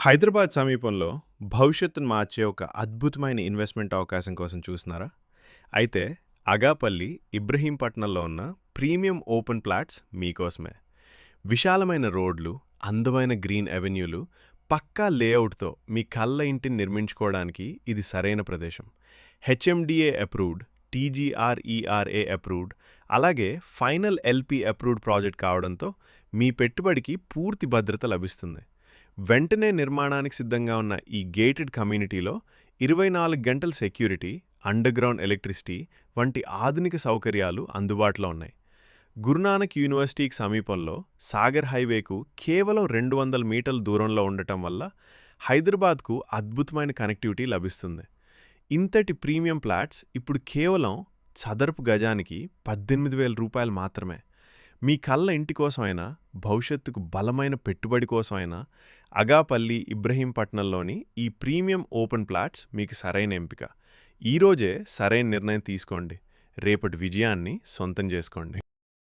హైదరాబాద్ సమీపంలో భవిష్యత్తును మార్చే ఒక అద్భుతమైన ఇన్వెస్ట్‌మెంట్ అవకాశం కోసం చూస్తున్నారా? అయితే అగాపల్లి, ఇబ్రహీంపట్నంలో ఉన్న ప్రీమియం ఓపెన్ ప్లాట్స్ మీకోసమే. విశాలమైన రోడ్లు, అందమైన గ్రీన్ అవెన్యూలు, పక్కా లేఅవుట్‌తో మీ కల ఇంటిని నిర్మించుకోవడానికి ఇది సరైన ప్రదేశం. హెచ్ఎండిఏ అప్రూవ్డ్, టీజీఆర్ఈఆర్ఏ అప్రూవ్డ్, అలాగే ఫైనల్ ఎల్పీ అప్రూవ్డ్ ప్రాజెక్ట్ కావడంతో మీ పెట్టుబడికి పూర్తి భద్రత లభిస్తుంది. వెంటనే నిర్మాణానికి సిద్ధంగా ఉన్న ఈ గేటెడ్ కమ్యూనిటీలో 24 గంటల సెక్యూరిటీ, అండర్‌గ్రౌండ్ ఎలక్ట్రిసిటీ వంటి ఆధునిక సౌకర్యాలు అందుబాటులో ఉన్నాయి. గురునానక్ యూనివర్సిటీకి సమీపంలో సాగర్ హైవేకు కేవలం 200 మీటర్ల దూరంలో ఉండటం వల్ల హైదరాబాద్కు అద్భుతమైన కనెక్టివిటీ లభిస్తుంది. ఇంతటి ప్రీమియం ఫ్లాట్స్ ఇప్పుడు కేవలం చదరపు గజానికి రూ. 18,000 మాత్రమే. మీ కళ్ళ ఇంటి కోసమైనా, భవిష్యత్తుకు బలమైన పెట్టుబడి కోసమైనా అగాపల్లి, ఇబ్రహీంపట్నంలోని ఈ ప్రీమియం ఓపెన్ ప్లాట్స్ మీకు సరైన ఎంపిక. ఈరోజే సరైన నిర్ణయం తీసుకోండి. రేపటి విజయాన్ని సొంతం చేసుకోండి.